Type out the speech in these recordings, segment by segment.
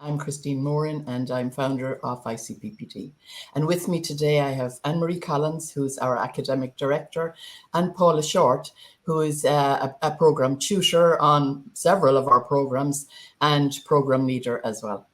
I'm Christine Moran and I'm founder of ICPPD. And with me today I have Anne-Marie Collins, who's our academic director, and Paula Short, who is a program tutor on several of our programs and program leader as well.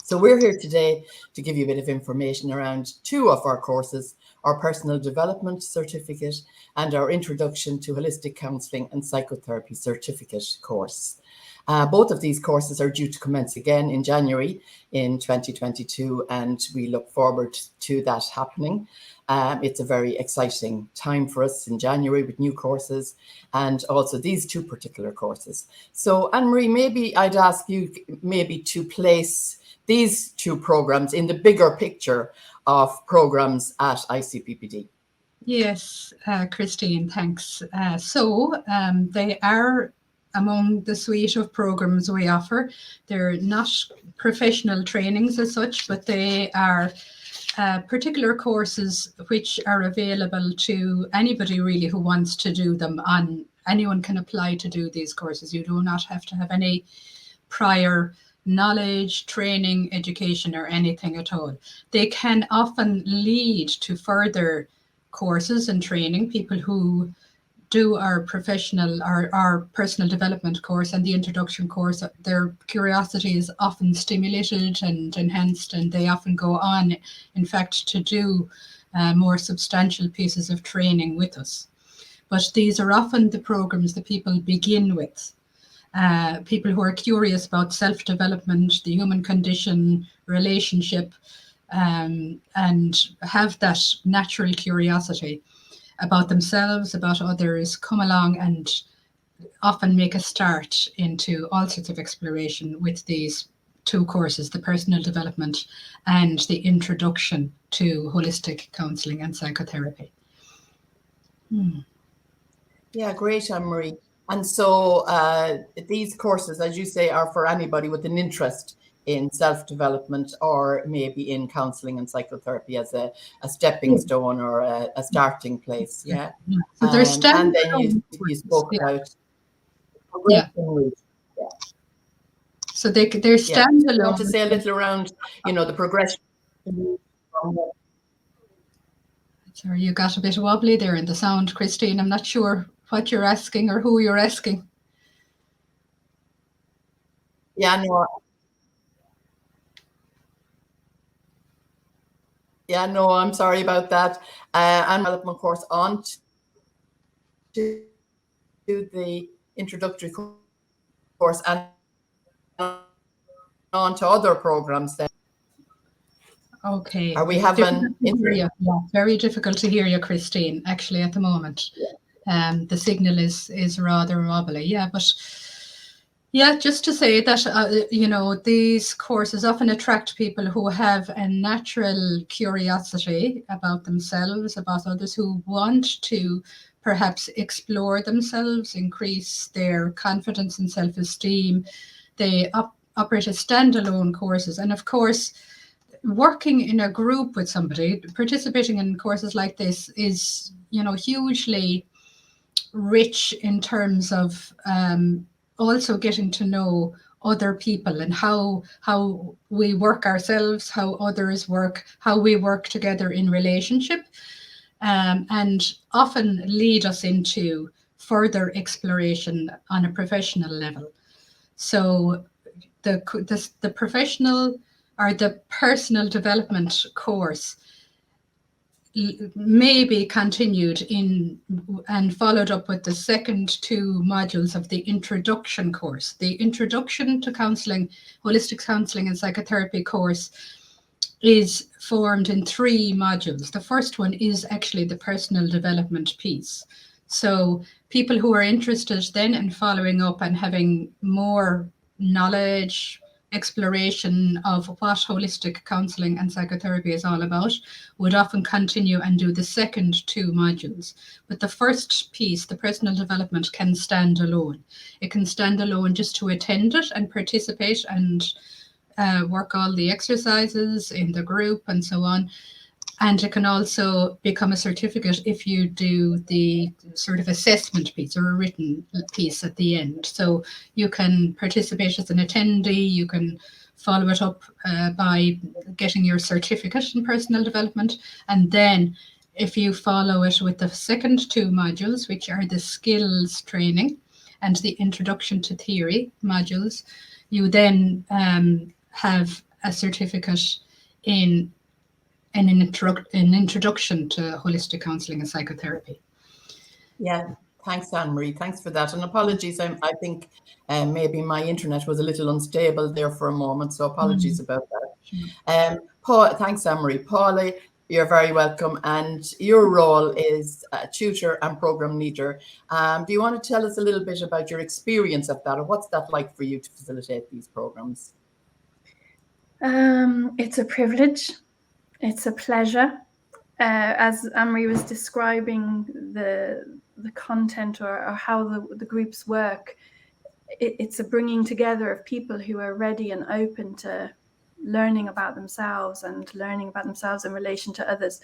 So we're here today to give you a bit of information around two of our courses, our Personal Development Certificate and our Introduction to Holistic Counselling and Psychotherapy Certificate course. Both of these courses are due to commence again in January in 2022, and we look forward to that happening. It's a very exciting time for us in January with new courses and also these two particular courses. So Anne-Marie, maybe I'd ask you maybe to place these two programs in the bigger picture of programs at ICPPD. Yes, Christine, thanks. They are among the suite of programs we offer. They're not professional trainings as such, but they are particular courses which are available to anybody really who wants to do them. Anyone can apply to do these courses. You do not have to have any prior knowledge, training, education, or anything at all. They can often lead to further courses and training. People who do our professional, our personal development course and the introduction course, their curiosity is often stimulated and enhanced, and they often go on, in fact, to do more substantial pieces of training with us. But these are often the programs that people begin with. People who are curious about self-development, the human condition, relationship, and have that natural curiosity about themselves, about others, come along and often make a start into all sorts of exploration with these two courses, the personal development and the introduction to holistic counselling and psychotherapy. Yeah, great, Anne-Marie. And so these courses, as you say, are for anybody with an interest in self-development or maybe in counselling and psychotherapy as a stepping stone or a starting place. Yeah. So there's and then you spoke about progression. Yeah. So they're standalone. I want to say a little around, the progression. Sorry, you got a bit wobbly there in the sound, Christine. I'm not sure what you're asking or who you're asking. Yeah, no, I'm sorry about that. And development course on to the introductory course and on to other programs then. Okay. Are we having very difficult to hear you, Christine, actually at the moment. Yeah. The signal is rather wobbly. Yeah, but yeah, just to say that, these courses often attract people who have a natural curiosity about themselves, about others, who want to perhaps explore themselves, increase their confidence and self-esteem. They operate as standalone courses. And of course, working in a group with somebody, participating in courses like this is, hugely rich in terms of also getting to know other people and how we work ourselves, how others work, how we work together in relationship, and often lead us into further exploration on a professional level. So the professional or the personal development course may be continued in and followed up with the second two modules of the introduction course. The Introduction to Counselling, Holistic Counselling and Psychotherapy course is formed in three modules. The first one is actually the personal development piece. So people who are interested then in following up and having more knowledge, exploration of what holistic counselling and psychotherapy is all about would often continue and do the second two modules. But the first piece, the personal development, can stand alone. It can stand alone just to attend it and participate and work all the exercises in the group and so on. And it can also become a certificate if you do the sort of assessment piece or a written piece at the end. So you can participate as an attendee, you can follow it up by getting your certificate in personal development. And then if you follow it with the second two modules, which are the skills training and the introduction to theory modules, you then have a certificate in an introduction to holistic counselling and psychotherapy. Yeah, thanks, Anne-Marie. Thanks for that. And apologies, I think maybe my internet was a little unstable there for a moment, so apologies about that. Paul, thanks, Anne-Marie. Paula, you're very welcome. And your role is tutor and program leader. Do you want to tell us a little bit about your experience of that, or what's that like for you to facilitate these programs? It's a privilege. It's a pleasure. As Anne-Marie was describing the content or how the groups work, it's a bringing together of people who are ready and open to learning about themselves and learning about themselves in relation to others.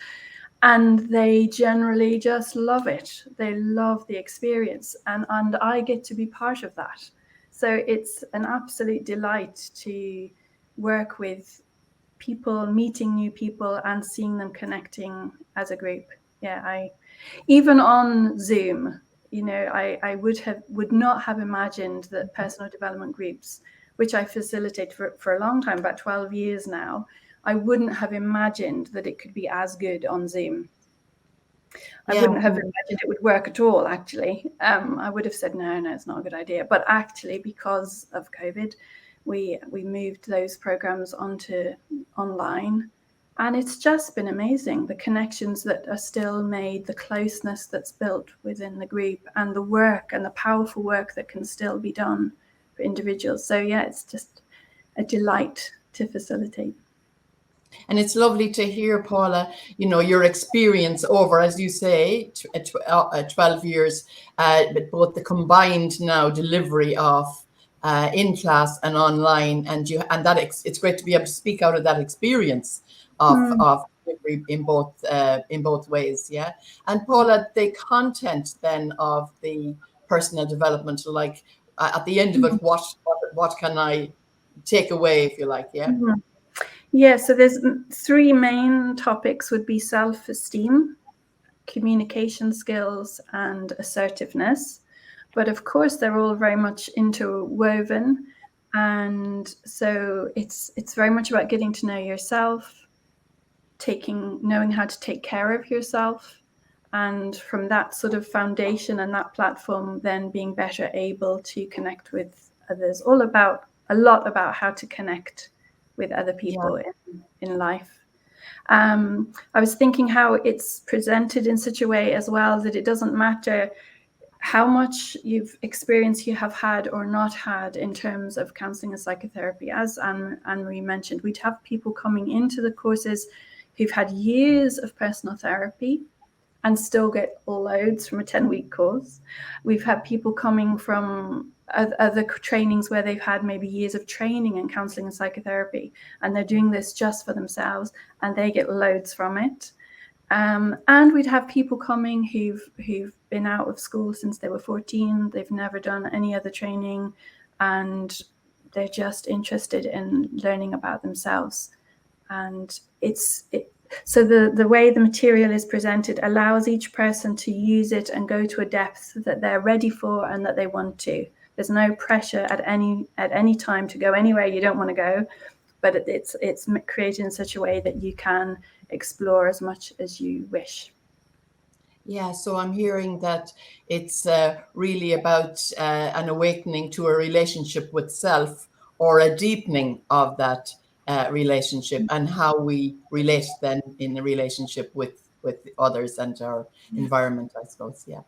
And they generally just love it. They love the experience. And I get to be part of that. So it's an absolute delight to work with people, meeting new people and seeing them connecting as a group. Yeah, even on Zoom, I would not have imagined that personal development groups, which I facilitate for a long time, about 12 years now, I wouldn't have imagined that it could be as good on Zoom. I wouldn't have imagined it would work at all, actually. I would have said, no, it's not a good idea. But actually, because of COVID, we moved those programs onto online. And it's just been amazing, the connections that are still made, the closeness that's built within the group, and the work and the powerful work that can still be done for individuals. So yeah, it's just a delight to facilitate. And it's lovely to hear, Paula, your experience over, as you say, 12 years, but both the combined now delivery of in class and online, and that it's great to be able to speak out of that experience of delivery in both ways. Yeah. And Paula, the content then of the personal development, like at the end of it, what can I take away, if you like? Yeah. Yeah, so there's three main topics would be self-esteem, communication skills, and assertiveness. But of course, they're all very much interwoven. And so it's very much about getting to know yourself, knowing how to take care of yourself. And from that sort of foundation and that platform, then being better able to connect with others, a lot about how to connect with other people in life. I was thinking how it's presented in such a way as well that it doesn't matter how much experience you have had or not had in terms of counselling and psychotherapy. As Anne-Marie mentioned, we'd have people coming into the courses who've had years of personal therapy and still get loads from a 10-week course. We've had people coming from other trainings where they've had maybe years of training in counselling and psychotherapy, and they're doing this just for themselves, and they get loads from it. And we'd have people coming who've been out of school since they were 14. They've never done any other training, and they're just interested in learning about themselves. And so the way the material is presented allows each person to use it and go to a depth that they're ready for and that they want to. There's no pressure at any time to go anywhere you don't want to go, but it's created in such a way that you can explore as much as you wish. Yeah, so I'm hearing that it's really about an awakening to a relationship with self, or a deepening of that relationship, and how we relate then in the relationship with others and our environment, I suppose. Yeah.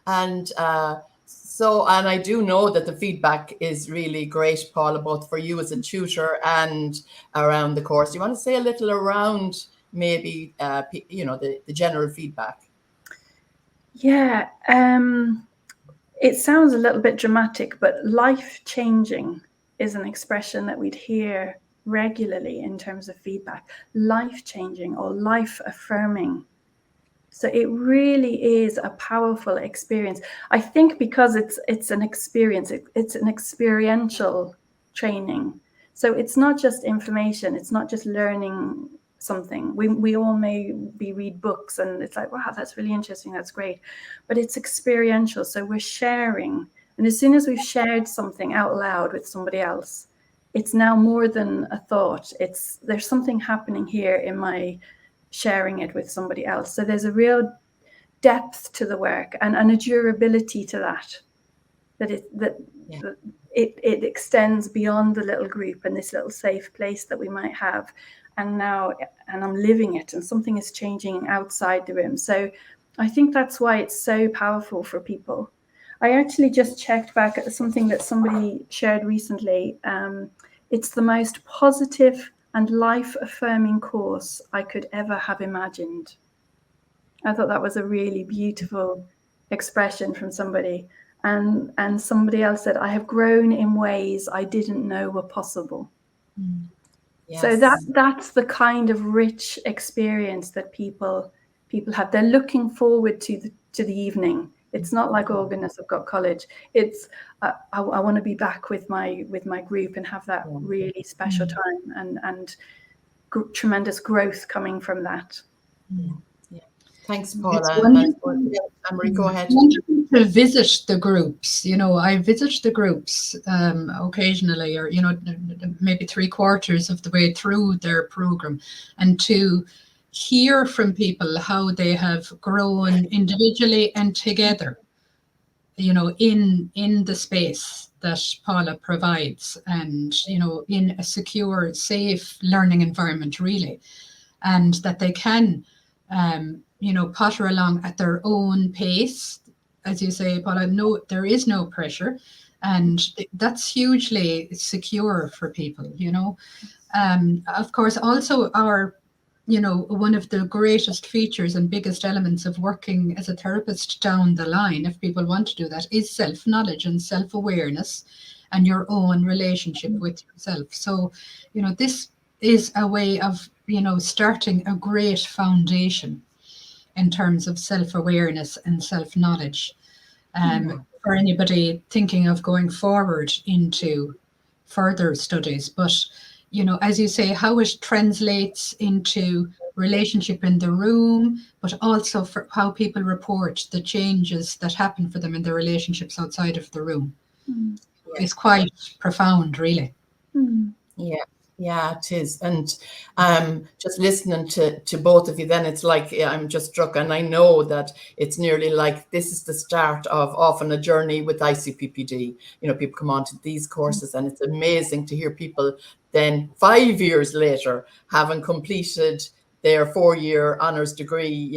And and I do know that the feedback is really great, Paula, both for you as a tutor and around the course. Do you want to say a little around maybe the general feedback? Yeah, it sounds a little bit dramatic, but life-changing is an expression that we'd hear regularly in terms of feedback. Life-changing or life-affirming. So it really is a powerful experience. I think because it's an experience, it's an experiential training. So it's not just information, it's not just learning something. We all maybe read books and it's like, wow, that's really interesting, that's great. But it's experiential. So we're sharing. And as soon as we've shared something out loud with somebody else, it's now more than a thought. There's something happening here in my sharing it with somebody else. So there's a real depth to the work and a durability to that it extends beyond the little group and this little safe place that we might have. And I'm living it, and something is changing outside the room. So I think that's why it's so powerful for people. I actually just checked back at something that somebody shared recently. It's the most positive and life-affirming course I could ever have imagined. I thought that was a really beautiful expression from somebody. And somebody else said, I have grown in ways I didn't know were possible. Yes. So that's the kind of rich experience that people have. They're looking forward to the evening. It's not like, oh goodness, I've got college. It's I want to be back with my group and have that really special time and tremendous growth coming from that. Thanks, Paula. Anne-Marie, go ahead. To visit the groups. I visit the groups occasionally, or maybe 3/4 of the way through their program, and to hear from people how they have grown individually and together, in the space that Paula provides, and in a secure, safe learning environment, really, and that they can potter along at their own pace. As you say, Paula, no, there is no pressure, and that's hugely secure for people, Of course, also our, one of the greatest features and biggest elements of working as a therapist down the line, if people want to do that, is self-knowledge and self-awareness and your own relationship with yourself. So, this is a way of, starting a great foundation in terms of self-awareness and self-knowledge for anybody thinking of going forward into further studies. But, as you say, how it translates into relationship in the room, but also for how people report the changes that happen for them in their relationships outside of the room is quite profound, really. Yeah, it is. And just listening to both of you, then it's like I'm just struck, and I know that it's nearly like this is the start of often a journey with ICPPD. People come on to these courses, and it's amazing to hear people then 5 years later having completed their 4-year honours degree,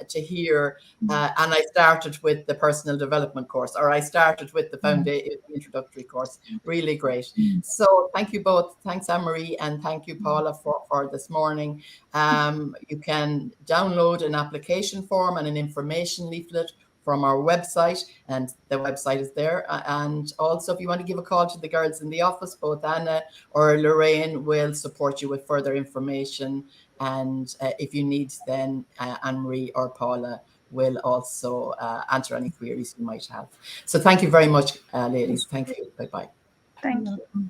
to hear, and I started with the personal development course, or I started with the foundation introductory course. Really great. So thank you both. Thanks, Anne-Marie, and thank you, Paula, for this morning. You can download an application form and an information leaflet from our website, and the website is there. And also, if you want to give a call to the girls in the office, both Anna or Lorraine will support you with further information. And if you need, then Anne-Marie or Paula will also answer any queries you might have. So thank you very much, ladies. Thank you. Bye-bye. Thank you.